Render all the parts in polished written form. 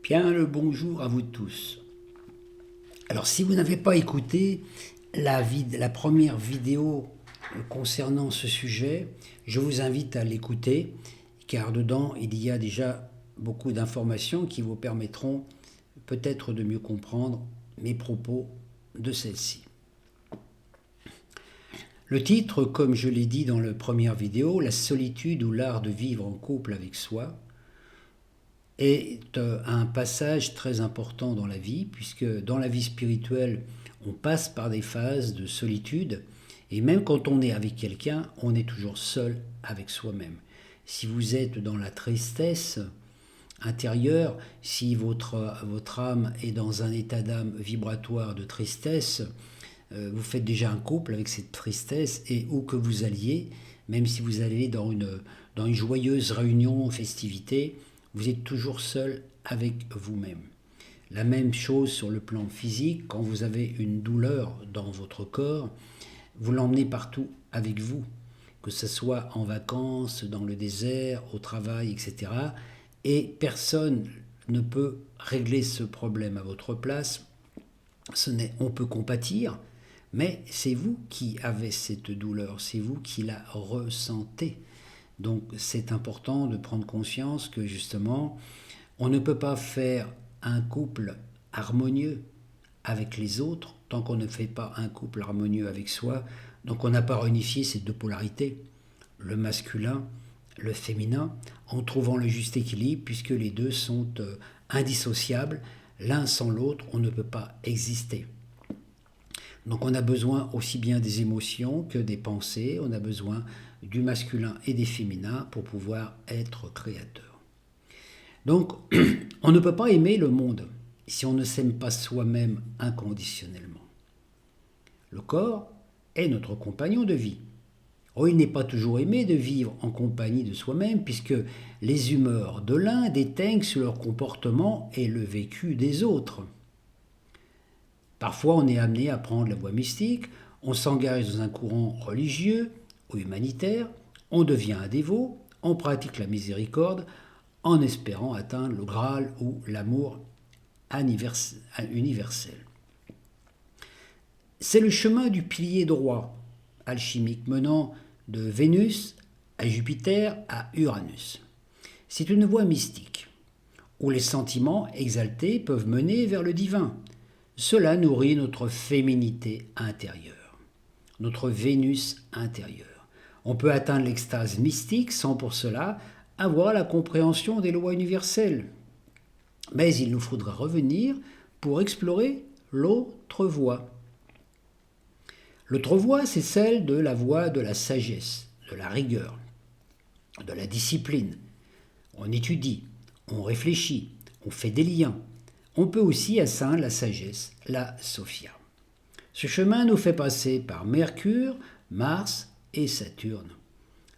Bien le bonjour à vous tous. Alors si vous n'avez pas écouté la première vidéo concernant ce sujet, je vous invite à l'écouter car dedans il y a déjà beaucoup d'informations qui vous permettront peut-être de mieux comprendre mes propos de celle-ci. Le titre, comme je l'ai dit dans la première vidéo, La solitude ou l'art de vivre en couple avec soi, est un passage très important dans la vie, puisque dans la vie spirituelle, on passe par des phases de solitude, et même quand on est avec quelqu'un, on est toujours seul avec soi-même. Si vous êtes dans la tristesse intérieure, si votre âme est dans un état d'âme vibratoire de tristesse, vous faites déjà un couple avec cette tristesse, et où que vous alliez, même si vous allez dans une joyeuse réunion, festivité, vous êtes toujours seul avec vous-même. La même chose sur le plan physique, quand vous avez une douleur dans votre corps, vous l'emmenez partout avec vous, que ce soit en vacances, dans le désert, au travail, etc. Et personne ne peut régler ce problème à votre place. On peut compatir, mais c'est vous qui avez cette douleur, c'est vous qui la ressentez. Donc c'est important de prendre conscience que justement, on ne peut pas faire un couple harmonieux avec les autres tant qu'on ne fait pas un couple harmonieux avec soi. Donc on n'a pas réunifié ces deux polarités, le masculin, le féminin, en trouvant le juste équilibre, puisque les deux sont indissociables. L'un sans l'autre, on ne peut pas exister. Donc on a besoin aussi bien des émotions que des pensées, on a besoin du masculin et des féminins pour pouvoir être créateur. Donc on ne peut pas aimer le monde si on ne s'aime pas soi-même inconditionnellement. Le corps est notre compagnon de vie. Oh, il n'est pas toujours aimé de vivre en compagnie de soi-même, puisque les humeurs de l'un déteignent sur leur comportement et le vécu des autres. Parfois, on est amené à prendre la voie mystique, on s'engage dans un courant religieux ou humanitaire, on devient un dévot, on pratique la miséricorde en espérant atteindre le Graal ou l'amour universel. C'est le chemin du pilier droit, alchimique, menant de Vénus à Jupiter à Uranus. C'est une voie mystique, où les sentiments exaltés peuvent mener vers le divin. Cela nourrit notre féminité intérieure, notre Vénus intérieure. On peut atteindre l'extase mystique sans pour cela avoir la compréhension des lois universelles. Mais il nous faudra revenir pour explorer l'autre voie. L'autre voie, c'est celle de la voie de la sagesse, de la rigueur, de la discipline. On étudie, on réfléchit, on fait des liens. On peut aussi atteindre la sagesse, la Sophia. Ce chemin nous fait passer par Mercure, Mars et Saturne.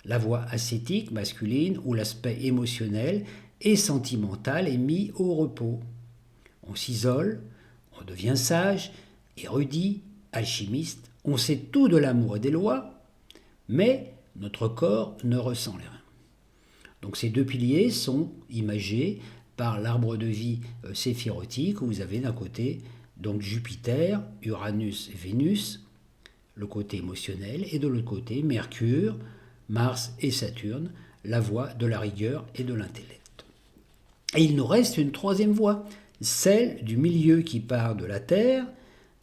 La voie ascétique masculine où l'aspect émotionnel et sentimental est mis au repos. On s'isole, on devient sage, érudit, alchimiste, on sait tout de l'amour et des lois, mais notre corps ne ressent rien. Donc ces deux piliers sont imagés par l'arbre de vie séphirotique, où vous avez d'un côté donc Jupiter, Uranus, Vénus, le côté émotionnel, et de l'autre côté Mercure, Mars et Saturne, la voie de la rigueur et de l'intellect. Et il nous reste une troisième voie, celle du milieu qui part de la Terre,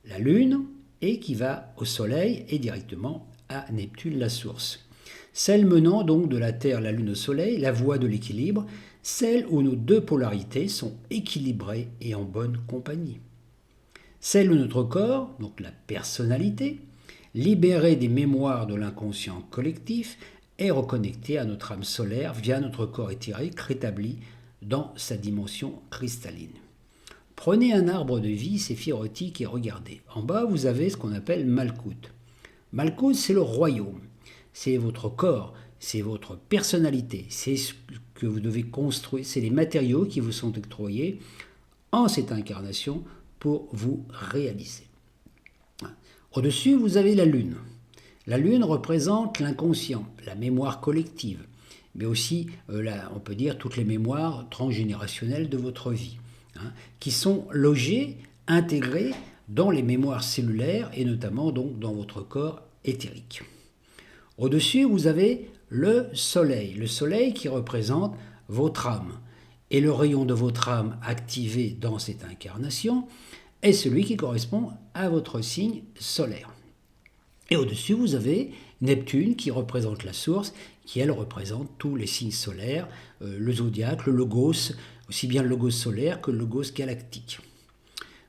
la Lune, et qui va au Soleil et directement à Neptune, la source. Celle menant donc de la Terre, la Lune au Soleil, la voie de l'équilibre, celle où nos deux polarités sont équilibrées et en bonne compagnie. Celle où notre corps, donc la personnalité, libérée des mémoires de l'inconscient collectif, est reconnecté à notre âme solaire via notre corps éthérique rétabli dans sa dimension cristalline. Prenez un arbre de vie séphirotique et regardez. En bas, vous avez ce qu'on appelle Malkout. Malkout, c'est le royaume. C'est votre corps, c'est votre personnalité, c'est ce que vous devez construire, c'est les matériaux qui vous sont octroyés en cette incarnation pour vous réaliser. Au-dessus, vous avez la Lune. La Lune représente l'inconscient, la mémoire collective, mais aussi, on peut dire, toutes les mémoires transgénérationnelles de votre vie. hein, qui sont logés, intégrés dans les mémoires cellulaires et notamment donc dans votre corps éthérique. Au-dessus, vous avez le soleil qui représente votre âme. Et le rayon de votre âme activé dans cette incarnation est celui qui correspond à votre signe solaire. Et au-dessus, vous avez Neptune qui représente la source, qui elle représente tous les signes solaires, le zodiaque, le logos, aussi bien le logos solaire que le logos galactique.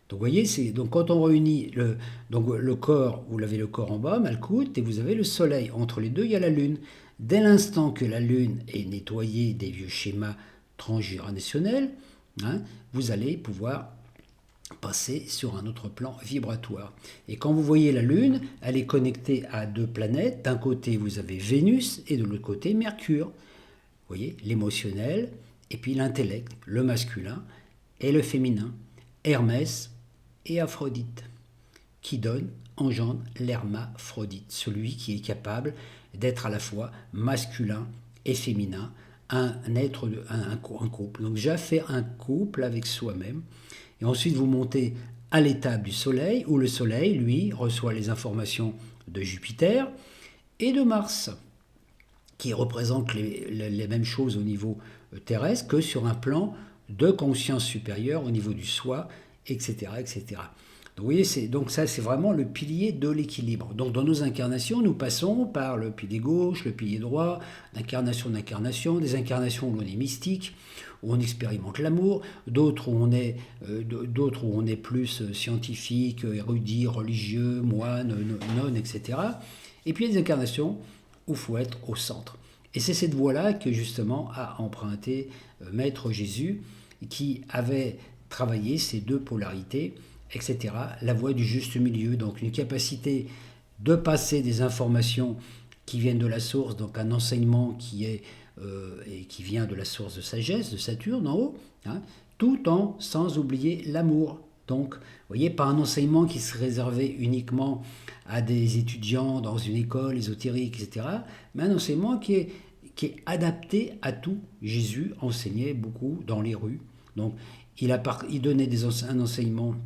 Donc vous voyez, donc quand on réunit le corps, vous avez le corps en bas, Malkout, et vous avez le soleil. Entre les deux, il y a la lune. Dès l'instant que la lune est nettoyée des vieux schémas transgénérationnels, hein, vous allez pouvoir passer sur un autre plan vibratoire. Et quand vous voyez la lune, elle est connectée à deux planètes. D'un côté, vous avez Vénus et de l'autre côté, Mercure. Vous voyez, l'émotionnel et puis l'intellect, le masculin et le féminin. Hermès et Aphrodite, qui engendre l'hermaphrodite, celui qui est capable d'être à la fois masculin et féminin, un couple. Donc déjà faire un couple avec soi-même, et ensuite vous montez à l'étape du Soleil, où le Soleil, lui, reçoit les informations de Jupiter et de Mars, qui représentent les mêmes choses au niveau terrestre que sur un plan de conscience supérieure au niveau du soi, etc. etc. Donc, vous voyez, donc ça c'est vraiment le pilier de l'équilibre. Donc dans nos incarnations, nous passons par le pilier gauche, le pilier droit, d'incarnation, des incarnations où on est mystique, où on expérimente l'amour, d'autres où on est plus scientifique, érudit, religieux, moine, nonne, etc. Et puis il y a des incarnations où il faut être au centre. Et c'est cette voie-là que justement a emprunté Maître Jésus, qui avait travaillé ces deux polarités, etc. La voie du juste milieu, donc une capacité de passer des informations qui viennent de la source, donc un enseignement qui vient de la source de sagesse, de Saturne en haut, hein, tout en sans oublier l'amour. Donc, vous voyez, pas un enseignement qui se réservait uniquement à des étudiants dans une école ésotérique, etc., mais un enseignement qui est adapté à tout. Jésus enseignait beaucoup dans les rues. Donc, il donnait un enseignement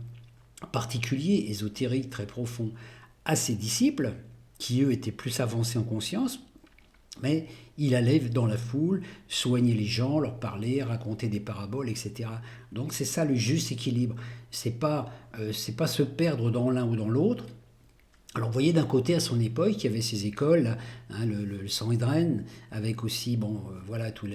particulier, ésotérique, très profond, à ses disciples, qui eux étaient plus avancés en conscience, mais il allait dans la foule, soigner les gens, leur parler, raconter des paraboles, etc. Donc c'est ça le juste équilibre. C'est pas se perdre dans l'un ou dans l'autre. Alors vous voyez d'un côté à son époque il y avait ces écoles, hein, le Sanhédrin, avec aussi voilà tous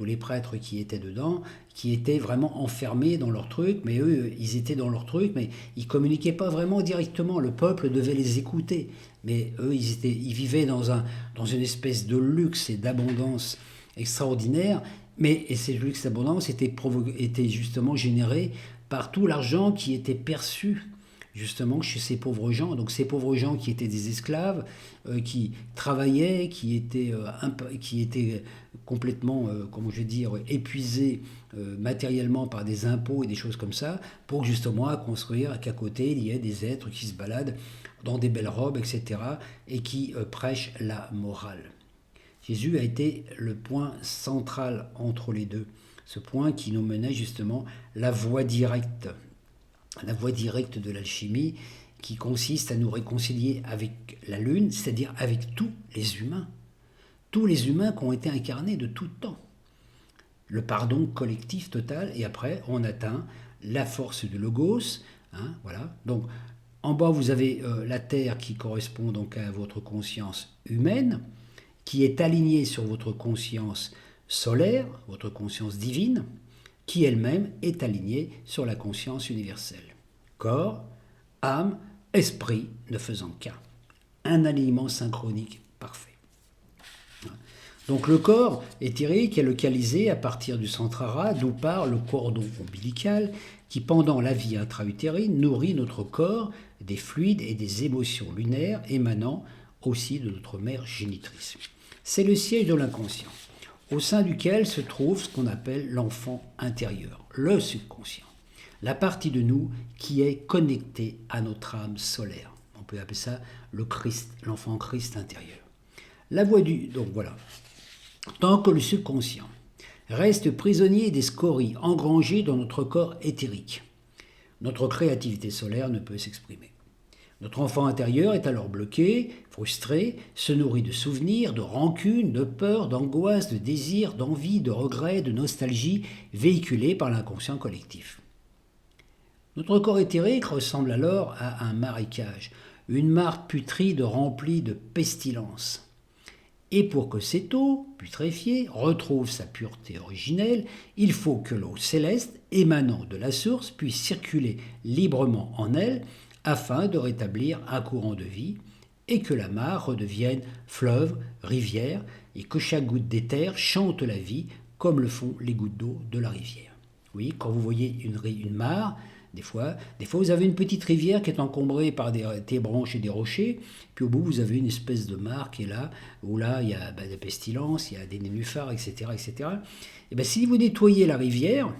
les prêtres qui étaient dedans, qui étaient vraiment enfermés dans leur truc, mais eux ils étaient dans leur truc, mais ils communiquaient pas vraiment directement. Le peuple devait les écouter, mais eux ils vivaient dans une espèce de luxe et d'abondance extraordinaire. Et ces luxe et d'abondance étaient justement générés par tout l'argent qui était perçu justement chez ces pauvres gens. Donc ces pauvres gens qui étaient des esclaves, qui travaillaient, qui étaient complètement, comment je vais dire, épuisés matériellement par des impôts et des choses comme ça, pour justement construire qu'à côté il y ait des êtres qui se baladent dans des belles robes, etc., et qui prêchent la morale. Jésus a été le point central entre les deux, ce point qui nous menait justement la voie directe de l'alchimie, qui consiste à nous réconcilier avec la Lune, c'est-à-dire avec tous les humains qui ont été incarnés de tout temps. Le pardon collectif total, et après on atteint la force du Logos. Hein, voilà. Donc en bas vous avez la Terre qui correspond donc à votre conscience humaine, qui est alignée sur votre conscience solaire, votre conscience divine, qui elle-même est alignée sur la conscience universelle. Corps, âme, esprit ne faisant qu'un. Un alignement synchronique parfait. Donc le corps éthérique est localisé à partir du Santrara, d'où part le cordon ombilical qui, pendant la vie intra-utérine, nourrit notre corps des fluides et des émotions lunaires émanant aussi de notre mère génitrice. C'est le siège de l'inconscient, au sein duquel se trouve ce qu'on appelle l'enfant intérieur, le subconscient, la partie de nous qui est connectée à notre âme solaire. On peut appeler ça le Christ, l'enfant Christ intérieur. La voie donc voilà. Tant que le subconscient reste prisonnier des scories engrangées dans notre corps éthérique. Notre créativité solaire ne peut s'exprimer. Notre enfant intérieur est alors bloqué, frustré, se nourrit de souvenirs, de rancunes, de peurs, d'angoisses, de désirs, d'envie, de regrets, de nostalgie, véhiculés par l'inconscient collectif. Notre corps éthérique ressemble alors à un marécage, une mare putride remplie de pestilence. Et pour que cette eau, putréfiée, retrouve sa pureté originelle, il faut que l'eau céleste émanant de la source puisse circuler librement en elle afin de rétablir un courant de vie et que la mare redevienne fleuve, rivière et que chaque goutte d'éther chante la vie comme le font les gouttes d'eau de la rivière. Oui, quand vous voyez une mare, des fois, vous avez une petite rivière qui est encombrée par des branches et des rochers, puis au bout, vous avez une espèce de mare qui est là, où là, il y a de la pestilence, il y a des nénuphars, etc. etc. Et bien, si vous nettoyez la rivière,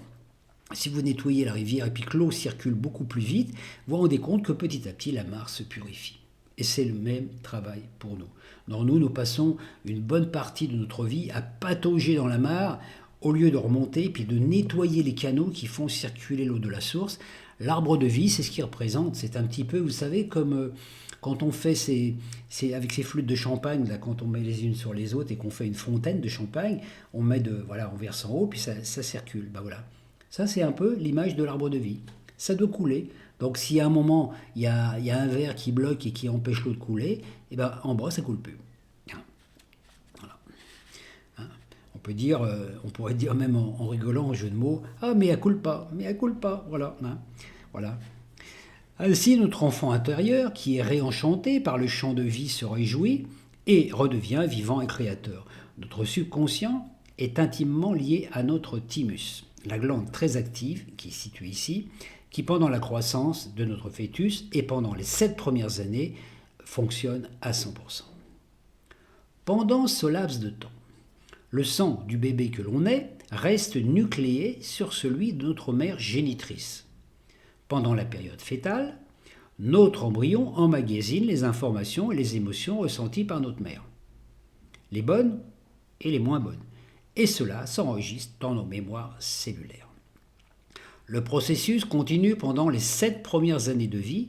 et puis que l'eau circule beaucoup plus vite, vous vous rendez compte que petit à petit, la mare se purifie. Et c'est le même travail pour nous. Donc nous passons une bonne partie de notre vie à patauger dans la mare, au lieu de remonter, puis de nettoyer les canaux qui font circuler l'eau de la source. L'arbre de vie, c'est ce qu'il représente. C'est un petit peu, vous savez, comme quand on fait avec ces flûtes de champagne, là, quand on met les unes sur les autres et qu'on fait une fontaine de champagne, on verse en haut, puis ça circule. Ben voilà. Ça, c'est un peu l'image de l'arbre de vie. Ça doit couler. Donc, si à un moment, il y a un verre qui bloque et qui empêche l'eau de couler, eh ben, en bas, ça ne coule plus. Voilà. On pourrait dire même en rigolant, en jeu de mots, « Ah, mais elle coule pas, voilà. Voilà. Ainsi, notre enfant intérieur, qui est réenchanté par le chant de vie, se réjouit et redevient vivant et créateur. Notre subconscient est intimement lié à notre thymus, la glande très active, qui est située ici, qui pendant la croissance de notre fœtus et pendant les 7 premières années fonctionne à 100%. Pendant ce laps de temps, le sang du bébé que l'on est reste nucléé sur celui de notre mère génitrice. Pendant la période fœtale, notre embryon emmagasine les informations et les émotions ressenties par notre mère, les bonnes et les moins bonnes, et cela s'enregistre dans nos mémoires cellulaires. Le processus continue pendant les 7 premières années de vie,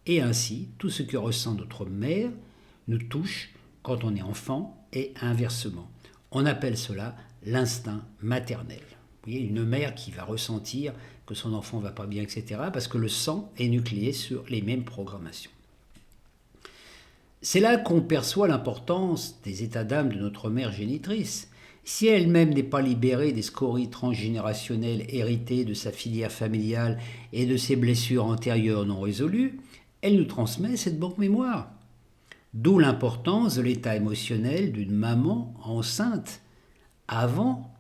et ainsi tout ce que ressent notre mère nous touche quand on est enfant et inversement. On appelle cela l'instinct maternel. Vous voyez, une mère qui va ressentir que son enfant ne va pas bien, etc., parce que le sang est nucléé sur les mêmes programmations. C'est là qu'on perçoit l'importance des états d'âme de notre mère génitrice. Si elle-même n'est pas libérée des scories transgénérationnelles héritées de sa filière familiale et de ses blessures antérieures non résolues, elle nous transmet cette banque mémoire. D'où l'importance de l'état émotionnel d'une maman enceinte, avant,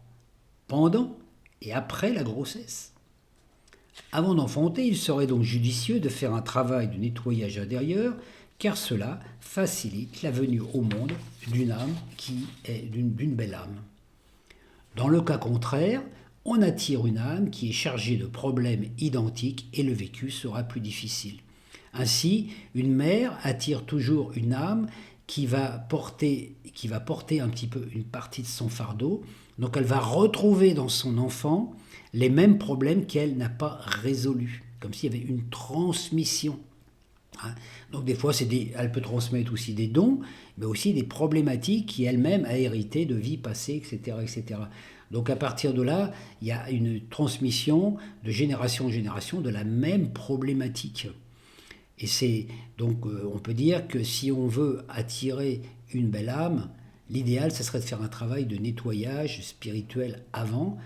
pendant et après la grossesse. Avant d'enfanter, il serait donc judicieux de faire un travail de nettoyage intérieur, car cela facilite la venue au monde d'une âme qui est d'une belle âme. Dans le cas contraire, on attire une âme qui est chargée de problèmes identiques et le vécu sera plus difficile. Ainsi, une mère attire toujours une âme qui va porter un petit peu une partie de son fardeau. Donc elle va retrouver dans son enfant les mêmes problèmes qu'elle n'a pas résolus, comme s'il y avait une transmission. Donc des fois, elle peut transmettre aussi des dons, mais aussi des problématiques qu'elle-même a héritées de vies passées, etc., etc. Donc à partir de là, il y a une transmission de génération en génération de la même problématique. Et on peut dire que si on veut attirer une belle âme, l'idéal, ce serait de faire un travail de nettoyage spirituel avant.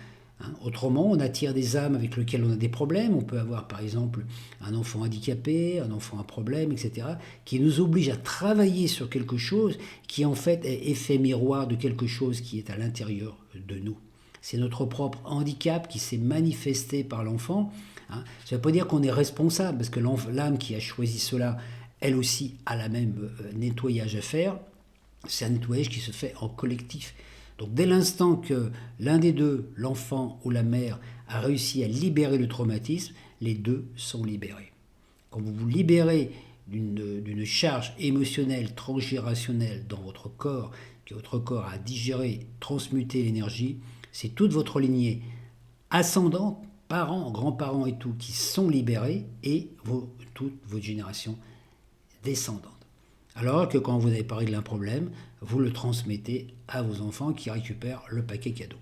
Autrement, on attire des âmes avec lesquelles on a des problèmes. On peut avoir, par exemple, un enfant handicapé, un enfant à problème, etc., qui nous oblige à travailler sur quelque chose qui, en fait, est effet miroir de quelque chose qui est à l'intérieur de nous. C'est notre propre handicap qui s'est manifesté par l'enfant. Ça ne veut pas dire qu'on est responsable, parce que l'âme qui a choisi cela, elle aussi a la même nettoyage à faire. C'est un nettoyage qui se fait en collectif. Donc dès l'instant que l'un des deux, l'enfant ou la mère, a réussi à libérer le traumatisme, les deux sont libérés. Quand vous vous libérez d'une charge émotionnelle transgénérationnelle dans votre corps, que votre corps a digéré, transmuté l'énergie, c'est toute votre lignée ascendante, parents, grands-parents et tout, qui sont libérés, et toute votre génération descendante. Alors que quand vous avez pas réglé un problème, vous le transmettez à vos enfants qui récupèrent le paquet cadeau.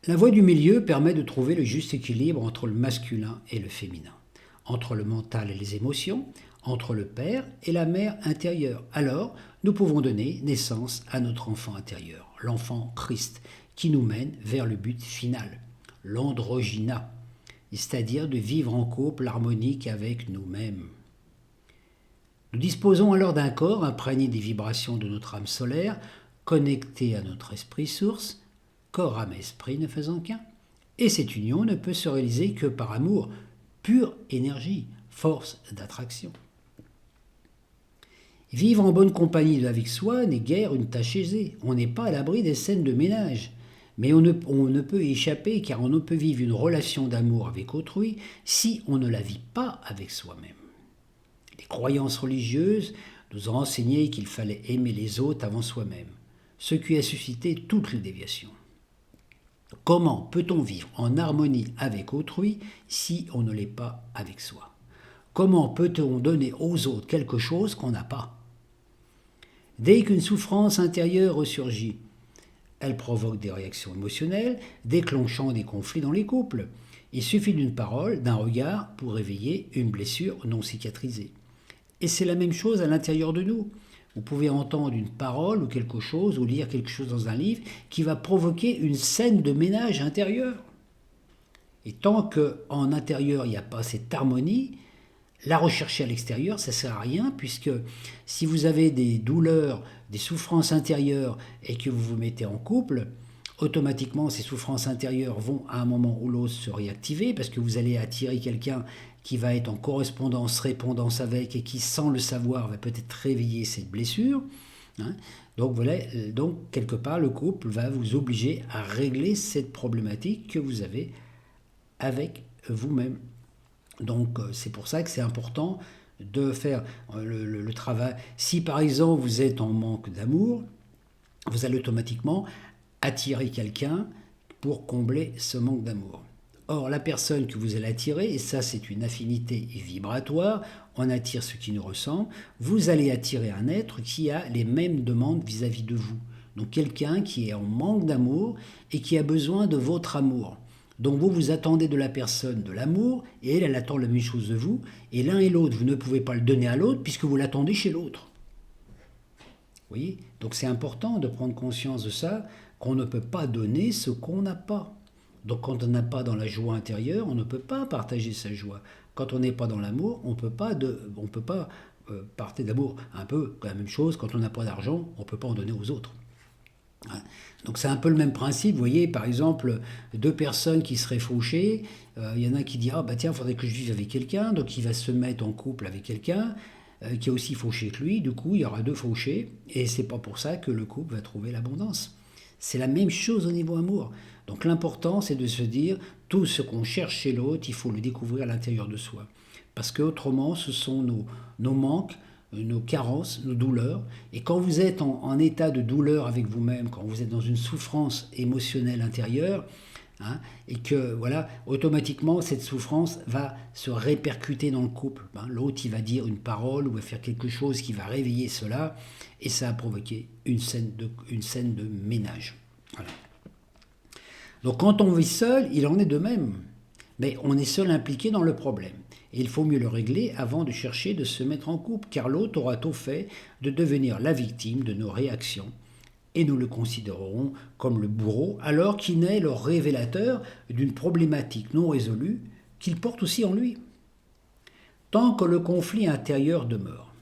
La voie du milieu permet de trouver le juste équilibre entre le masculin et le féminin, entre le mental et les émotions, entre le père et la mère intérieure. Alors, nous pouvons donner naissance à notre enfant intérieur, l'enfant Christ, qui nous mène vers le but final, l'androgyna, c'est-à-dire de vivre en couple harmonique avec nous-mêmes. Nous disposons alors d'un corps imprégné des vibrations de notre âme solaire, connecté à notre esprit source, corps, âme et esprit ne faisant qu'un. Et cette union ne peut se réaliser que par amour, pure énergie, force d'attraction. Vivre en bonne compagnie avec soi n'est guère une tâche aisée. On n'est pas à l'abri des scènes de ménage. Mais on ne peut y échapper car on ne peut vivre une relation d'amour avec autrui si on ne la vit pas avec soi-même. Les croyances religieuses nous ont enseigné qu'il fallait aimer les autres avant soi-même, ce qui a suscité toutes les déviations. Comment peut-on vivre en harmonie avec autrui si on ne l'est pas avec soi? Comment peut-on donner aux autres quelque chose qu'on n'a pas? Dès qu'une souffrance intérieure ressurgit, elle provoque des réactions émotionnelles, déclenchant des conflits dans les couples. Il suffit d'une parole, d'un regard pour réveiller une blessure non cicatrisée. Et c'est la même chose à l'intérieur de nous. Vous pouvez entendre une parole ou quelque chose, ou lire quelque chose dans un livre, qui va provoquer une scène de ménage intérieur. Et tant qu'en intérieur, il n'y a pas cette harmonie, la rechercher à l'extérieur, ça ne sert à rien, puisque si vous avez des douleurs, des souffrances intérieures, et que vous vous mettez en couple, automatiquement, ces souffrances intérieures vont à un moment ou l'autre se réactiver, parce que vous allez attirer quelqu'un qui va être en correspondance, répondance avec, et qui, sans le savoir, va peut-être réveiller cette blessure. Donc voilà, donc quelque part, le couple va vous obliger à régler cette problématique que vous avez avec vous-même. Donc c'est pour ça que c'est important de faire le travail. Si par exemple vous êtes en manque d'amour, vous allez automatiquement attirer quelqu'un pour combler ce manque d'amour. Or, la personne que vous allez attirer, et ça c'est une affinité vibratoire, on attire ce qui nous ressemble, vous allez attirer un être qui a les mêmes demandes vis-à-vis de vous. Donc quelqu'un qui est en manque d'amour et qui a besoin de votre amour. Donc vous attendez de la personne de l'amour, et elle attend la même chose de vous, et l'un et l'autre, vous ne pouvez pas le donner à l'autre puisque vous l'attendez chez l'autre. Vous voyez ? Donc c'est important de prendre conscience de ça, qu'on ne peut pas donner ce qu'on n'a pas. Donc quand on n'a pas dans la joie intérieure, on ne peut pas partager sa joie. Quand on n'est pas dans l'amour, on ne peut pas parler d'amour. Un peu la même chose, quand on n'a pas d'argent, on ne peut pas en donner aux autres. Donc c'est un peu le même principe, vous voyez, par exemple, deux personnes qui seraient fauchées, il y en a un qui dit « Ah bah tiens, il faudrait que je vive avec quelqu'un », donc il va se mettre en couple avec quelqu'un qui est aussi fauché que lui, du coup il y aura deux fauchés, et c'est pas pour ça que le couple va trouver l'abondance. C'est la même chose au niveau amour. Donc l'important c'est de se dire, tout ce qu'on cherche chez l'autre, il faut le découvrir à l'intérieur de soi. Parce qu'autrement, ce sont nos manques, nos carences, nos douleurs. Et quand vous êtes en état de douleur avec vous-même, quand vous êtes dans une souffrance émotionnelle intérieure, et que voilà, automatiquement cette souffrance va se répercuter dans le couple. L'autre, il va dire une parole ou va faire quelque chose qui va réveiller cela, et ça a provoqué une scène de ménage. Voilà. Donc quand on vit seul, il en est de même. Mais on est seul impliqué dans le problème. Et il faut mieux le régler avant de chercher de se mettre en couple, car l'autre aura tôt fait de devenir la victime de nos réactions. Et nous le considérerons comme le bourreau, alors qu'il n'est le révélateur d'une problématique non résolue qu'il porte aussi en lui. Tant que le conflit intérieur demeure,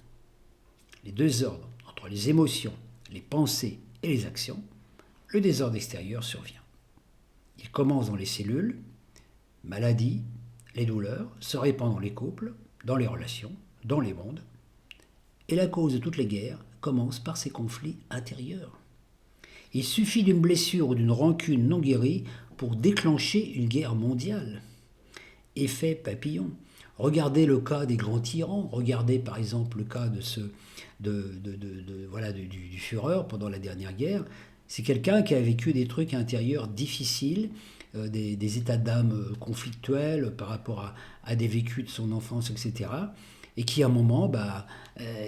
les deux ordres entre les émotions, les pensées et les actions, le désordre extérieur survient. Il commence dans les cellules, maladies, les douleurs se répandent dans les couples, dans les relations, dans les mondes. Et la cause de toutes les guerres commence par ces conflits intérieurs. Il suffit d'une blessure ou d'une rancune non guérie pour déclencher une guerre mondiale. Effet papillon. Regardez le cas des grands tyrans, regardez par exemple le cas du Führer pendant la dernière guerre. C'est quelqu'un qui a vécu des trucs intérieurs difficiles, des états d'âme conflictuels par rapport à des vécus de son enfance, etc. Et qui, à un moment,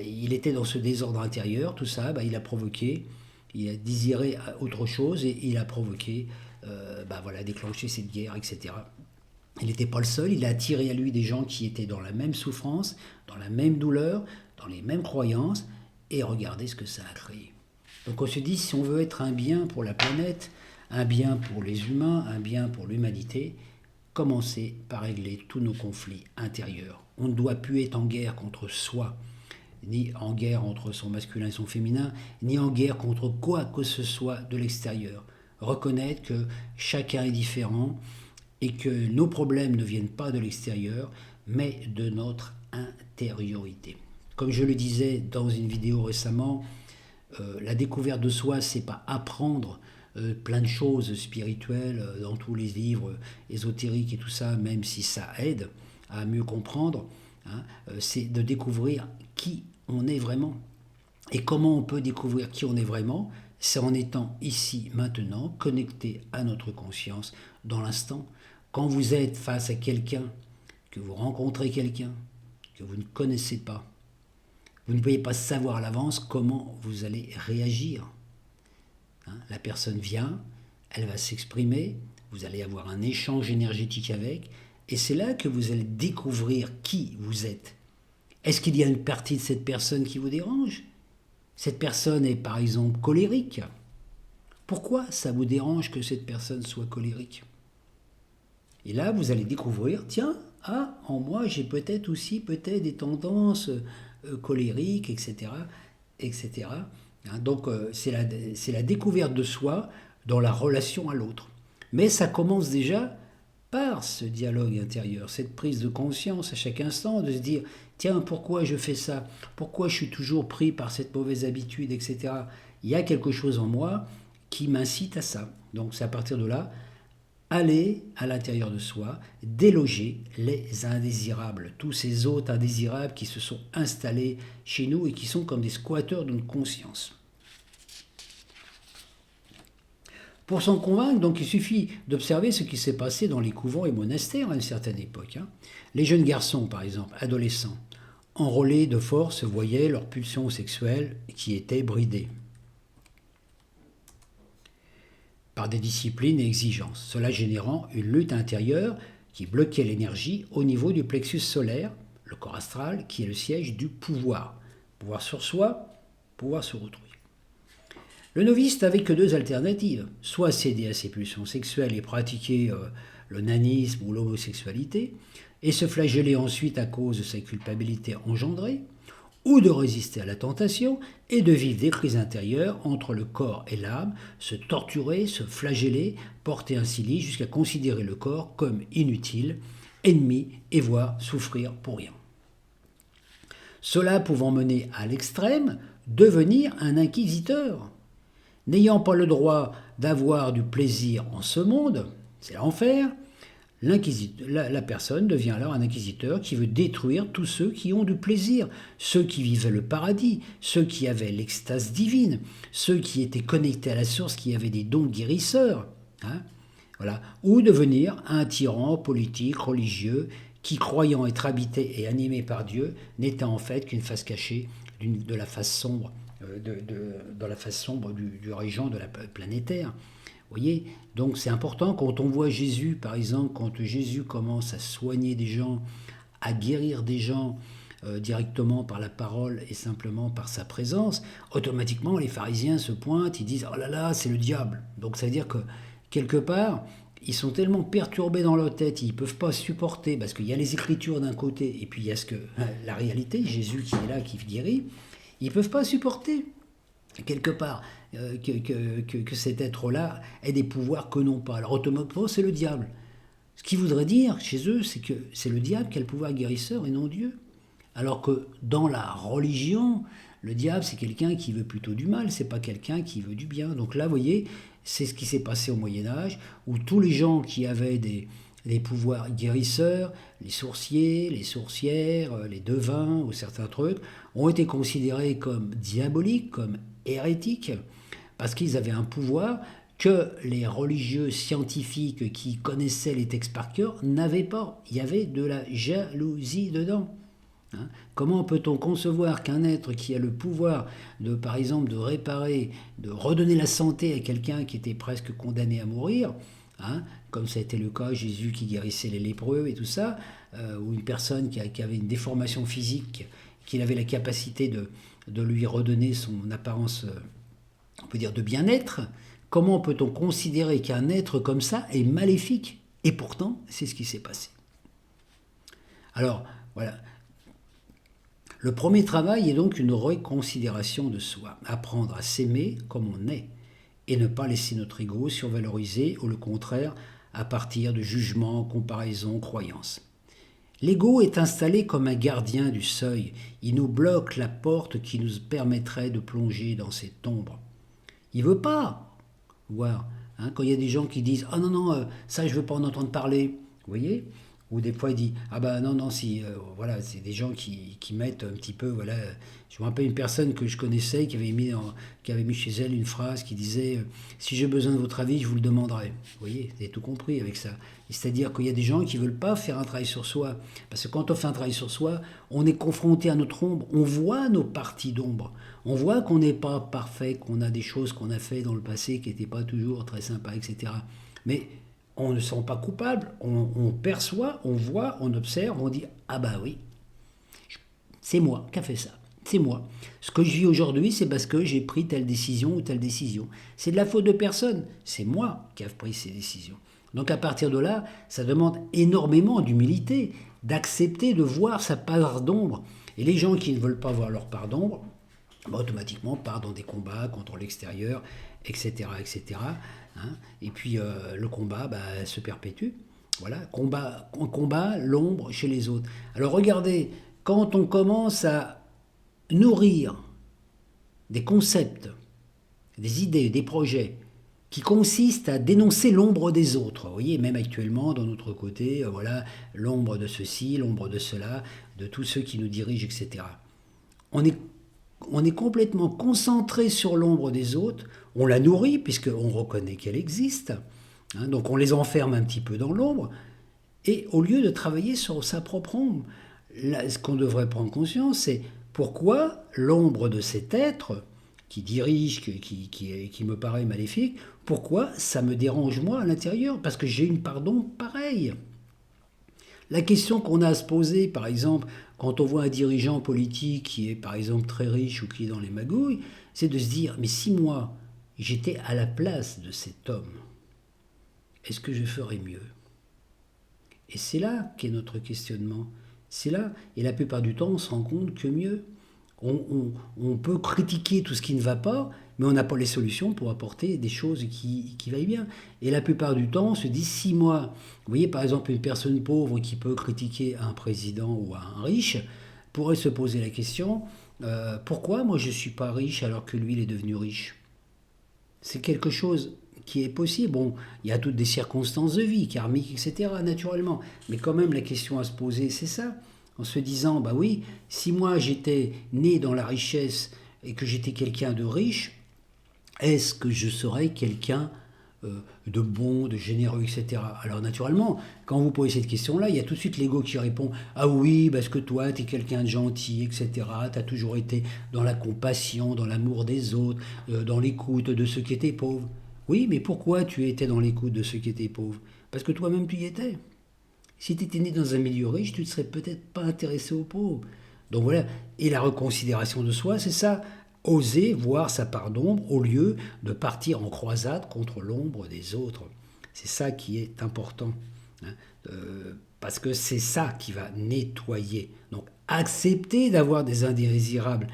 il était dans ce désordre intérieur, tout ça, il a provoqué, il a désiré autre chose et il a provoqué, déclenché cette guerre, etc. Il n'était pas le seul, il a attiré à lui des gens qui étaient dans la même souffrance, dans la même douleur, dans les mêmes croyances, et regardez ce que ça a créé. Donc on se dit, si on veut être un bien pour la planète, un bien pour les humains, un bien pour l'humanité, commencez par régler tous nos conflits intérieurs. On ne doit plus être en guerre contre soi, ni en guerre entre son masculin et son féminin, ni en guerre contre quoi que ce soit de l'extérieur. Reconnaître que chacun est différent et que nos problèmes ne viennent pas de l'extérieur, mais de notre intériorité. Comme je le disais dans une vidéo récemment, la découverte de soi, c'est pas apprendre plein de choses spirituelles dans tous les livres ésotériques et tout ça, même si ça aide à mieux comprendre, c'est de découvrir qui on est vraiment. Et comment on peut découvrir qui on est vraiment? C'est en étant ici, maintenant, connecté à notre conscience dans l'instant. Quand vous êtes face à quelqu'un, que vous rencontrez quelqu'un que vous ne connaissez pas, vous ne pouvez pas savoir à l'avance comment vous allez réagir. La personne vient, elle va s'exprimer, vous allez avoir un échange énergétique avec, et c'est là que vous allez découvrir qui vous êtes. Est-ce qu'il y a une partie de cette personne qui vous dérange? Cette personne est par exemple colérique. Pourquoi ça vous dérange que cette personne soit colérique? Et là, vous allez découvrir, tiens, en moi, j'ai peut-être des tendances colériques, etc. etc. Donc, c'est la découverte de soi dans la relation à l'autre. Mais ça commence déjà par ce dialogue intérieur, cette prise de conscience à chaque instant, de se dire, tiens, pourquoi je fais ça? Pourquoi je suis toujours pris par cette mauvaise habitude, etc. Il y a quelque chose en moi qui m'incite à ça. Donc, c'est à partir de là, aller à l'intérieur de soi, déloger les indésirables, tous ces hôtes indésirables qui se sont installés chez nous et qui sont comme des squatteurs de notre conscience. Pour s'en convaincre, donc, il suffit d'observer ce qui s'est passé dans les couvents et monastères à une certaine époque. Les jeunes garçons, par exemple, adolescents, enrôlés de force, voyaient leur pulsion sexuelle qui était bridée par des disciplines et exigences, cela générant une lutte intérieure qui bloquait l'énergie au niveau du plexus solaire, le corps astral, qui est le siège du pouvoir. Pouvoir sur soi, pouvoir sur autrui. Le novice n'avait que deux alternatives, soit céder à ses pulsions sexuelles et pratiquer le nanisme ou l'homosexualité, et se flageller ensuite à cause de sa culpabilité engendrée, ou de résister à la tentation et de vivre des crises intérieures entre le corps et l'âme, se torturer, se flageller, porter un cilice jusqu'à considérer le corps comme inutile, ennemi et voire souffrir pour rien. Cela pouvant mener à l'extrême, devenir un inquisiteur. N'ayant pas le droit d'avoir du plaisir en ce monde, c'est l'enfer, la personne devient alors un inquisiteur qui veut détruire tous ceux qui ont du plaisir, ceux qui vivaient le paradis, ceux qui avaient l'extase divine, ceux qui étaient connectés à la source, qui avaient des dons guérisseurs. Voilà. Ou devenir un tyran politique, religieux, qui, croyant être habité et animé par Dieu, n'était en fait qu'une face cachée de la face sombre, dans la face sombre du régent de la planétaire. Vous voyez, donc c'est important quand on voit Jésus, par exemple, quand Jésus commence à soigner des gens, à guérir des gens directement par la parole et simplement par sa présence, automatiquement les pharisiens se pointent, ils disent « Oh là là, c'est le diable !» Donc ça veut dire que quelque part, ils sont tellement perturbés dans leur tête, ils ne peuvent pas supporter, parce qu'il y a les Écritures d'un côté, et puis il y a la réalité, Jésus qui est là, qui guérit, ils ne peuvent pas supporter. Quelque part, que cet être-là ait des pouvoirs que non pas. Alors automatiquement, c'est le diable. Ce qui voudrait dire, chez eux, c'est que c'est le diable qui a le pouvoir guérisseur et non Dieu. Alors que dans la religion, le diable, c'est quelqu'un qui veut plutôt du mal, c'est pas quelqu'un qui veut du bien. Donc là, vous voyez, c'est ce qui s'est passé au Moyen-Âge, où tous les gens qui avaient des pouvoirs guérisseurs, les sourciers, les sourcières, les devins ou certains trucs, ont été considérés comme diaboliques, comme hérétiques, parce qu'ils avaient un pouvoir que les religieux scientifiques qui connaissaient les textes par cœur n'avaient pas. Il y avait de la jalousie dedans. Hein. Comment peut-on concevoir qu'un être qui a le pouvoir de, par exemple, de réparer, de redonner la santé à quelqu'un qui était presque condamné à mourir, hein, comme ça a été le cas, Jésus qui guérissait les lépreux et tout ça, ou une personne qui avait une déformation physique, qu'il avait la capacité de lui redonner son apparence, on peut dire, de bien-être, comment peut-on considérer qu'un être comme ça est maléfique? Et pourtant, c'est ce qui s'est passé. Alors, voilà. Le premier travail est donc une reconsidération de soi, apprendre à s'aimer comme on est, et ne pas laisser notre ego survaloriser, ou le contraire, à partir de jugements, comparaisons, croyances. L'ego est installé comme un gardien du seuil, il nous bloque la porte qui nous permettrait de plonger dans cette ombre. Il ne veut pas voir, hein, quand il y a des gens qui disent « Ah non, non, ça je ne veux pas en entendre parler », vous voyez ? Ou des fois il dit « Ah ben non, non, si, voilà, c'est des gens qui mettent un petit peu, voilà. » Je me rappelle une personne que je connaissais qui avait mis chez elle une phrase qui disait « Si j'ai besoin de votre avis, je vous le demanderai. » Vous voyez, vous avez tout compris avec ça. C'est-à-dire qu'il y a des gens qui ne veulent pas faire un travail sur soi. Parce que quand on fait un travail sur soi, on est confronté à notre ombre, on voit nos parties d'ombre. On voit qu'on n'est pas parfait, qu'on a des choses qu'on a fait dans le passé qui n'étaient pas toujours très sympas, etc. Mais on ne se sent pas coupable, on perçoit, on voit, on observe, on dit « Ah bah oui, c'est moi qui a fait ça, c'est moi. Ce que je vis aujourd'hui, c'est parce que j'ai pris telle décision ou telle décision. C'est de la faute de personne, c'est moi qui ai pris ces décisions. » Donc à partir de là, ça demande énormément d'humilité, d'accepter de voir sa part d'ombre. Et les gens qui ne veulent pas voir leur part d'ombre, automatiquement partent dans des combats contre l'extérieur, etc. etc. Hein. Et puis le combat se perpétue. Voilà, on combat l'ombre chez les autres. Alors regardez, quand on commence à nourrir des concepts, des idées, des projets qui consistent à dénoncer l'ombre des autres, vous voyez, même actuellement, dans notre côté, voilà, l'ombre de ceci, l'ombre de cela, de tous ceux qui nous dirigent, etc. On est complètement concentré sur l'ombre des autres, on la nourrit puisqu'on reconnaît qu'elle existe, hein, donc on les enferme un petit peu dans l'ombre, et au lieu de travailler sur sa propre ombre, là, ce qu'on devrait prendre conscience, c'est pourquoi l'ombre de cet être qui dirige, qui me paraît maléfique, pourquoi ça me dérange moi à l'intérieur? Parce que j'ai une part d'ombre pareille. La question qu'on a à se poser, par exemple, quand on voit un dirigeant politique qui est par exemple très riche ou qui est dans les magouilles, c'est de se dire, mais si moi j'étais à la place de cet homme, est-ce que je ferais mieux? Et c'est là qu'est notre questionnement. C'est là, et la plupart du temps, on se rend compte que mieux. On peut critiquer tout ce qui ne va pas, mais on n'a pas les solutions pour apporter des choses qui vaillent bien. Et la plupart du temps, on se dit, si moi, vous voyez par exemple une personne pauvre qui peut critiquer un président ou un riche, pourrait se poser la question, pourquoi moi je ne suis pas riche alors que lui il est devenu riche? C'est quelque chose qui est possible. Bon, il y a toutes des circonstances de vie, karmiques, etc., naturellement. Mais quand même, la question à se poser, c'est ça. En se disant, bah oui, si moi j'étais né dans la richesse et que j'étais quelqu'un de riche, est-ce que je serais quelqu'un de bon, de généreux, etc. Alors naturellement, quand vous posez cette question-là, il y a tout de suite l'ego qui répond « Ah oui, parce que toi, tu es quelqu'un de gentil, etc. Tu as toujours été dans la compassion, dans l'amour des autres, dans l'écoute de ceux qui étaient pauvres. » Oui, mais pourquoi tu étais dans l'écoute de ceux qui étaient pauvres? Parce que toi-même tu y étais. Si tu étais né dans un milieu riche, tu ne serais peut-être pas intéressé aux pauvres. Donc voilà, et la reconsidération de soi, c'est ça. Oser voir sa part d'ombre au lieu de partir en croisade contre l'ombre des autres. C'est ça qui est important. Hein, parce que c'est ça qui va nettoyer. Donc accepter d'avoir des indésirables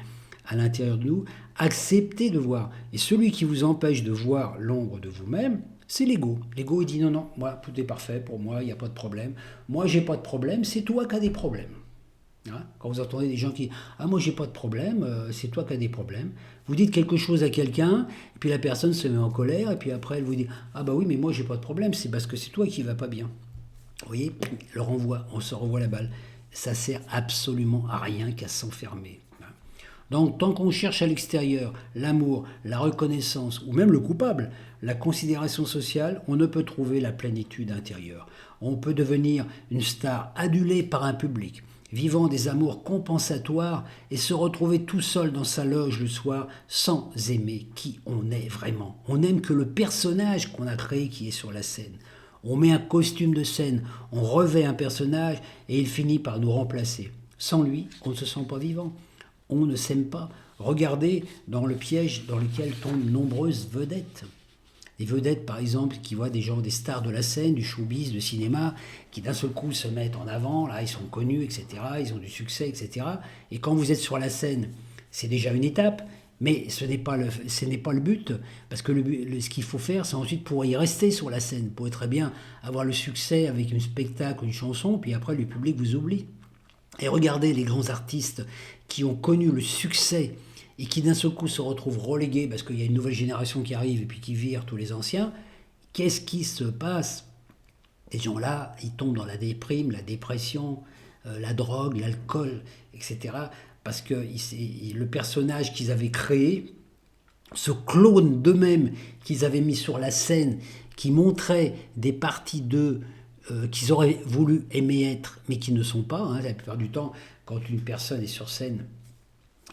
à l'intérieur de nous, accepter de voir. Et celui qui vous empêche de voir l'ombre de vous-même, c'est l'ego. L'ego, il dit non, non, moi, tout est parfait pour moi, il n'y a pas de problème. Moi, j'ai pas de problème, c'est toi qui as des problèmes. Hein? Quand vous entendez des gens qui disent « Ah, moi, j'ai pas de problème, c'est toi qui as des problèmes », vous dites quelque chose à quelqu'un, et puis la personne se met en colère, et puis après, elle vous dit « Ah bah oui, mais moi, j'ai pas de problème, c'est parce que c'est toi qui vas pas bien. » Vous voyez, le renvoi, on se renvoie la balle. Ça sert absolument à rien qu'à s'enfermer. Donc tant qu'on cherche à l'extérieur l'amour, la reconnaissance ou même le coupable, la considération sociale, on ne peut trouver la plénitude intérieure. On peut devenir une star adulée par un public, vivant des amours compensatoires et se retrouver tout seul dans sa loge le soir sans aimer qui on est vraiment. On n'aime que le personnage qu'on a créé qui est sur la scène. On met un costume de scène, on revêt un personnage et il finit par nous remplacer. Sans lui, on ne se sent pas vivant. On ne s'aime pas. Regardez dans le piège dans lequel tombent de nombreuses vedettes. Des vedettes, par exemple, qui voient des gens, des stars de la scène, du showbiz, du cinéma, qui d'un seul coup se mettent en avant, là, ils sont connus, etc., ils ont du succès, etc. Et quand vous êtes sur la scène, c'est déjà une étape, mais ce n'est pas le but, parce que ce qu'il faut faire, c'est ensuite pour y rester sur la scène. Vous pouvez très bien avoir le succès avec un spectacle, une chanson, puis après, le public vous oublie. Et regardez les grands artistes qui ont connu le succès et qui d'un seul coup se retrouvent relégués parce qu'il y a une nouvelle génération qui arrive et puis qui vire tous les anciens. Qu'est-ce qui se passe? Ces gens-là, ils tombent dans la déprime, la dépression, la drogue, l'alcool, etc. Parce que le personnage qu'ils avaient créé, ce clone d'eux-mêmes qu'ils avaient mis sur la scène, qui montrait des parties d'eux qu'ils auraient voulu aimer être, mais qui ne sont pas. Hein, la plupart du temps, quand une personne est sur scène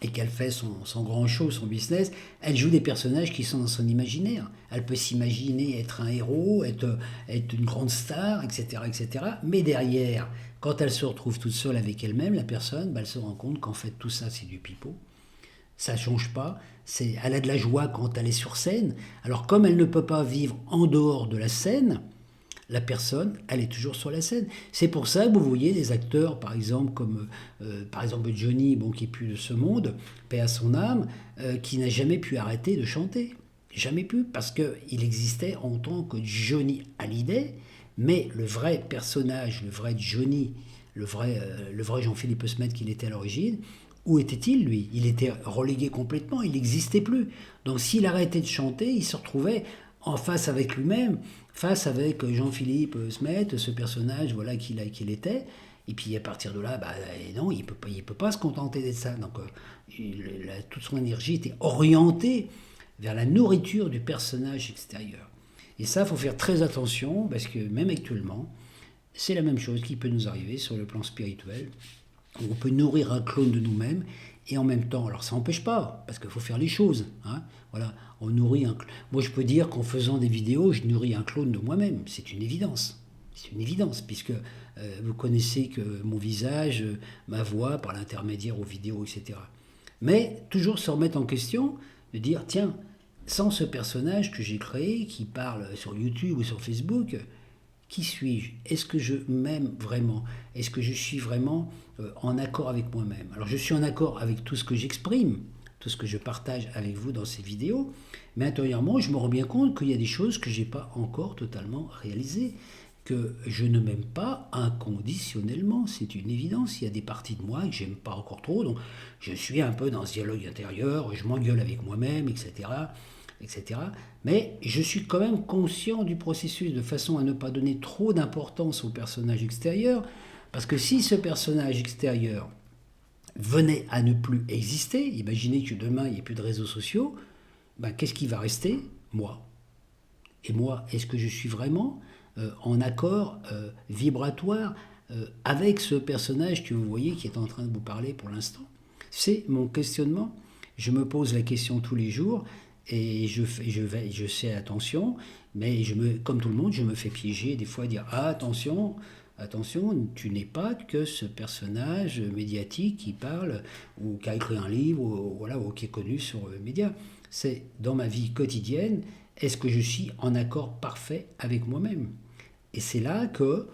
et qu'elle fait son grand show, son business, elle joue des personnages qui sont dans son imaginaire. Elle peut s'imaginer être un héros, être une grande star, etc., etc. Mais derrière, quand elle se retrouve toute seule avec elle-même, la personne, elle se rend compte qu'en fait tout ça c'est du pipeau. Ça ne change pas. Elle a de la joie quand elle est sur scène. Alors comme elle ne peut pas vivre en dehors de la scène, la personne, elle est toujours sur la scène. C'est pour ça que vous voyez des acteurs, par exemple, comme par exemple Johnny, bon, qui est plus de ce monde, paix à son âme, qui n'a jamais pu arrêter de chanter. Jamais pu, parce qu'il existait en tant que Johnny Hallyday, mais le vrai personnage, le vrai Johnny, le vrai Jean-Philippe Smet qu'il était à l'origine, où était-il, lui? Il était relégué complètement, il n'existait plus. Donc s'il arrêtait de chanter, il se retrouvait en face avec lui-même, face avec Jean-Philippe Smet, ce personnage voilà, qu'il était. Et puis à partir de là, non, il peut pas se contenter d'être ça. Donc toute son énergie était orientée vers la nourriture du personnage extérieur. Et ça, il faut faire très attention, parce que même actuellement, c'est la même chose qui peut nous arriver sur le plan spirituel. On peut nourrir un clone de nous-mêmes et en même temps, alors ça n'empêche pas, parce qu'il faut faire les choses. Hein, voilà, on nourrit un clone. Moi, je peux dire qu'en faisant des vidéos, je nourris un clone de moi-même. C'est une évidence. C'est une évidence, puisque vous connaissez que mon visage, ma voix, par l'intermédiaire aux vidéos, etc. Mais toujours se remettre en question, de dire, tiens, sans ce personnage que j'ai créé, qui parle sur YouTube ou sur Facebook, qui suis-je? Est-ce que je m'aime vraiment? Est-ce que je suis vraiment en accord avec moi-même? Alors je suis en accord avec tout ce que j'exprime, tout ce que je partage avec vous dans ces vidéos, mais intérieurement, je me rends bien compte qu'il y a des choses que je n'ai pas encore totalement réalisées, que je ne m'aime pas inconditionnellement, c'est une évidence. Il y a des parties de moi que j'aime pas encore trop, donc je suis un peu dans ce dialogue intérieur, je m'engueule avec moi-même, etc., etc. Mais je suis quand même conscient du processus de façon à ne pas donner trop d'importance au personnage extérieur, parce que si ce personnage extérieur venait à ne plus exister, imaginez que demain il n'y ait plus de réseaux sociaux, qu'est-ce qui va rester? Moi. Et moi, est-ce que je suis vraiment en accord vibratoire avec ce personnage que vous voyez qui est en train de vous parler pour l'instant? C'est mon questionnement. Je me pose la question tous les jours et je sais attention, mais comme tout le monde, je me fais piéger des fois, dire ah, attention, tu n'es pas que ce personnage médiatique qui parle ou qui a écrit un livre ou qui est connu sur les médias. C'est dans ma vie quotidienne, est-ce que je suis en accord parfait avec moi-même? Et c'est là que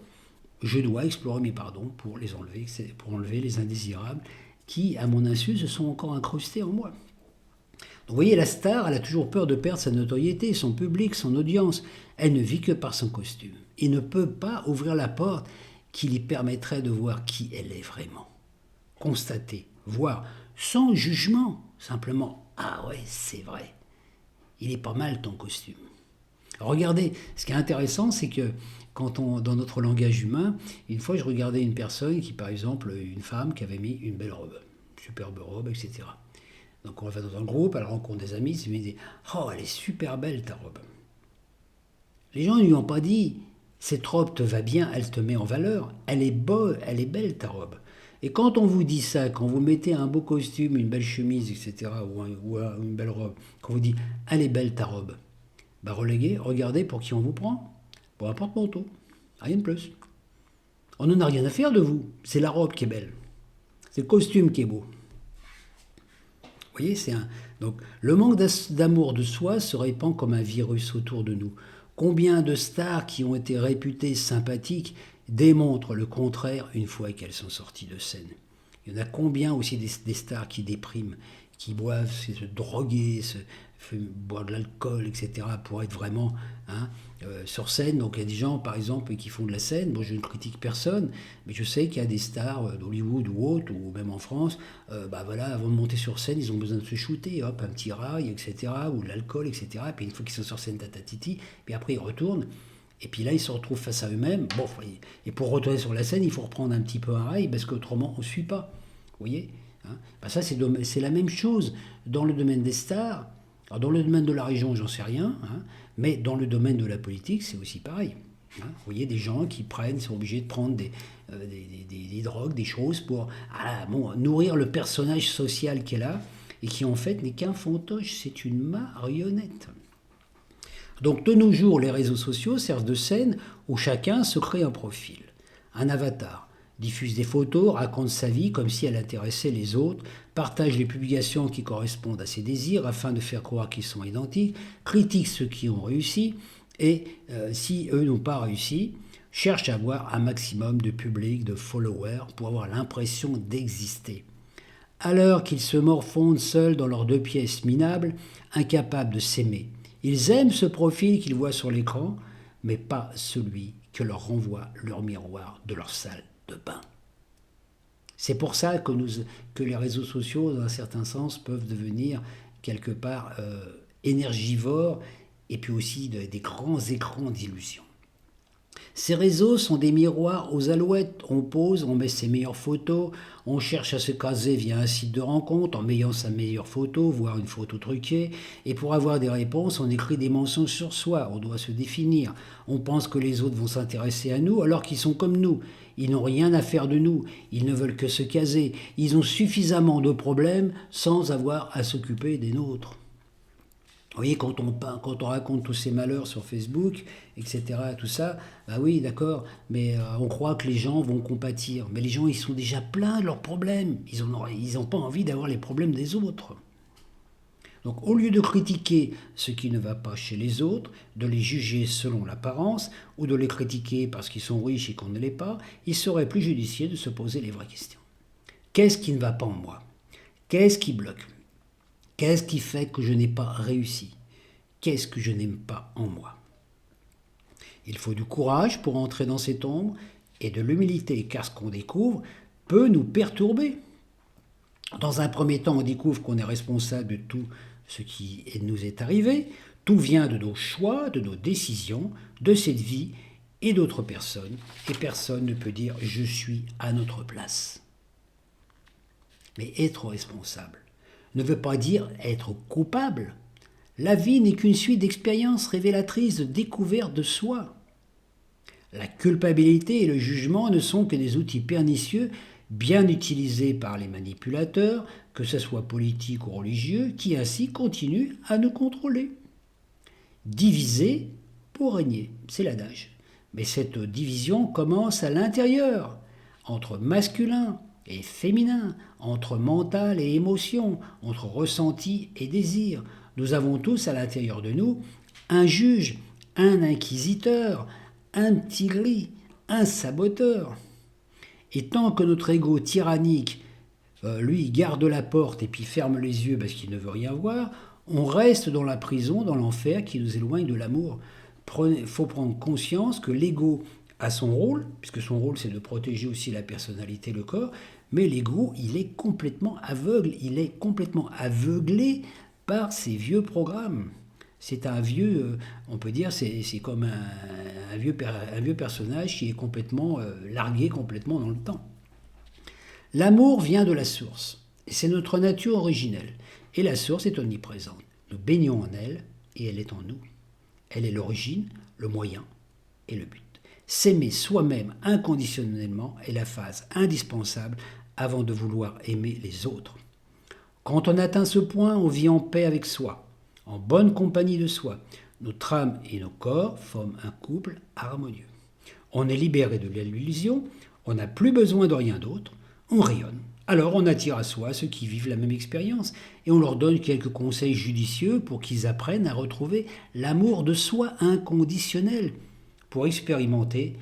je dois explorer mes pardons pour les enlever, pour enlever les indésirables qui, à mon insu, se sont encore incrustés en moi. Donc vous voyez, la star, elle a toujours peur de perdre sa notoriété, son public, son audience. Elle ne vit que par son costume. Il ne peut pas ouvrir la porte qui lui permettrait de voir qui elle est vraiment. Constater, voir, sans jugement, simplement, ah ouais, c'est vrai, il est pas mal ton costume. Alors regardez, ce qui est intéressant, c'est que dans notre langage humain, une fois je regardais une personne qui, par exemple, une femme qui avait mis une belle robe, une superbe robe, etc. Donc on va dans un groupe, elle rencontre des amis, ils me disent « Oh, elle est super belle ta robe ». Les gens ne lui ont pas dit « Cette robe te va bien, elle te met en valeur, elle est belle ta robe ». Et quand on vous dit ça, quand vous mettez un beau costume, une belle chemise, etc., ou une belle robe, quand on vous dit « Elle est belle ta robe », bah reléguez, regardez pour qui on vous prend. Pour un porte-manteau, rien de plus. On n'en a rien à faire de vous, c'est la robe qui est belle, c'est le costume qui est beau. Vous voyez, donc le manque d'amour de soi se répand comme un virus autour de nous. Combien de stars qui ont été réputées sympathiques démontrent le contraire une fois qu'elles sont sorties de scène. Il y en a combien aussi des stars qui dépriment, qui boivent, se droguer, boire de l'alcool, etc., pour être vraiment sur scène. Donc il y a des gens, par exemple, qui font de la scène. Bon, je ne critique personne, mais je sais qu'il y a des stars d'Hollywood ou autres, ou même en France, voilà, avant de monter sur scène, ils ont besoin de se shooter, hop, un petit rail, etc., ou de l'alcool, etc. Et puis une fois qu'ils sont sur scène, tatatiti, puis après ils retournent. Et puis là, ils se retrouvent face à eux-mêmes. Bon, et pour retourner sur la scène, il faut reprendre un petit peu un rail, parce qu'autrement, on ne suit pas. Vous voyez, ça, c'est la même chose dans le domaine des stars. Alors, dans le domaine de la région, j'en sais rien, mais dans le domaine de la politique, c'est aussi pareil. Vous voyez, des gens qui sont obligés de prendre des drogues, des choses pour nourrir le personnage social qui est là, et qui en fait n'est qu'un fantoche, c'est une marionnette. Donc de nos jours, les réseaux sociaux servent de scène où chacun se crée un profil, un avatar, diffuse des photos, raconte sa vie comme si elle intéressait les autres, partage les publications qui correspondent à ses désirs afin de faire croire qu'ils sont identiques, critique ceux qui ont réussi et si eux n'ont pas réussi, cherche à avoir un maximum de public, de followers pour avoir l'impression d'exister. À l'heure qu'ils se morfondent seuls dans leurs deux pièces minables, incapables de s'aimer. Ils aiment ce profil qu'ils voient sur l'écran, mais pas celui que leur renvoie leur miroir de leur salle de bain. C'est pour ça que les réseaux sociaux, dans un certain sens, peuvent devenir quelque part énergivores et puis aussi des grands écrans d'illusion. Ces réseaux sont des miroirs aux alouettes. On pose, on met ses meilleures photos, on cherche à se caser via un site de rencontre en mettant sa meilleure photo, voire une photo truquée. Et pour avoir des réponses, on écrit des mensonges sur soi, on doit se définir. On pense que les autres vont s'intéresser à nous alors qu'ils sont comme nous. Ils n'ont rien à faire de nous, ils ne veulent que se caser. Ils ont suffisamment de problèmes sans avoir à s'occuper des nôtres. Vous voyez, quand on raconte tous ces malheurs sur Facebook, etc., tout ça, bah oui, d'accord, mais on croit que les gens vont compatir. Mais les gens, ils sont déjà pleins de leurs problèmes. Ils n'ont pas envie d'avoir les problèmes des autres. Donc, au lieu de critiquer ce qui ne va pas chez les autres, de les juger selon l'apparence, ou de les critiquer parce qu'ils sont riches et qu'on ne l'est pas, il serait plus judicieux de se poser les vraies questions. Qu'est-ce qui ne va pas en moi? Qu'est-ce qui bloque? Qu'est-ce qui fait que je n'ai pas réussi? Qu'est-ce que je n'aime pas en moi? Il faut du courage pour entrer dans cette ombre et de l'humilité, car ce qu'on découvre peut nous perturber. Dans un premier temps, on découvre qu'on est responsable de tout ce qui nous est arrivé. Tout vient de nos choix, de nos décisions, de cette vie et d'autres personnes. Et personne ne peut dire « je suis à notre place ». Mais être responsable ne veut pas dire être coupable. La vie n'est qu'une suite d'expériences révélatrices de découvertes de soi. La culpabilité et le jugement ne sont que des outils pernicieux bien utilisés par les manipulateurs, que ce soit politiques ou religieux, qui ainsi continuent à nous contrôler. Diviser pour régner, c'est l'adage. Mais cette division commence à l'intérieur, entre masculin et féminin, entre mental et émotion, entre ressenti et désir. Nous avons tous à l'intérieur de nous un juge, un inquisiteur, un petit gris, un saboteur. Et tant que notre ego tyrannique, lui, garde la porte et puis ferme les yeux parce qu'il ne veut rien voir, on reste dans la prison, dans l'enfer qui nous éloigne de l'amour. Il faut prendre conscience que l'ego a son rôle, puisque son rôle c'est de protéger aussi la personnalité, le corps, mais l'ego, il est complètement aveugle, il est complètement aveuglé par ces vieux programmes. C'est un vieux, on peut dire, c'est comme un vieux personnage qui est complètement largué complètement dans le temps. L'amour vient de la source, et c'est notre nature originelle. Et la source est omniprésente. Nous baignons en elle et elle est en nous. Elle est l'origine, le moyen et le but. S'aimer soi-même inconditionnellement est la phase indispensable avant de vouloir aimer les autres. Quand on atteint ce point, on vit en paix avec soi, en bonne compagnie de soi. Notre âme et nos corps forment un couple harmonieux. On est libéré de l'illusion, on n'a plus besoin de rien d'autre, on rayonne. Alors on attire à soi ceux qui vivent la même expérience et on leur donne quelques conseils judicieux pour qu'ils apprennent à retrouver l'amour de soi inconditionnel pour expérimenter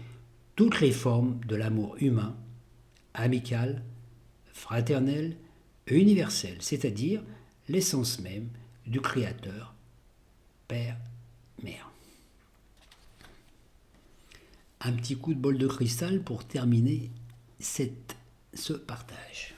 toutes les formes de l'amour humain, amical, fraternel, universel, c'est-à-dire l'essence même du Créateur, Père, Mère. Un petit coup de bol de cristal pour terminer ce partage.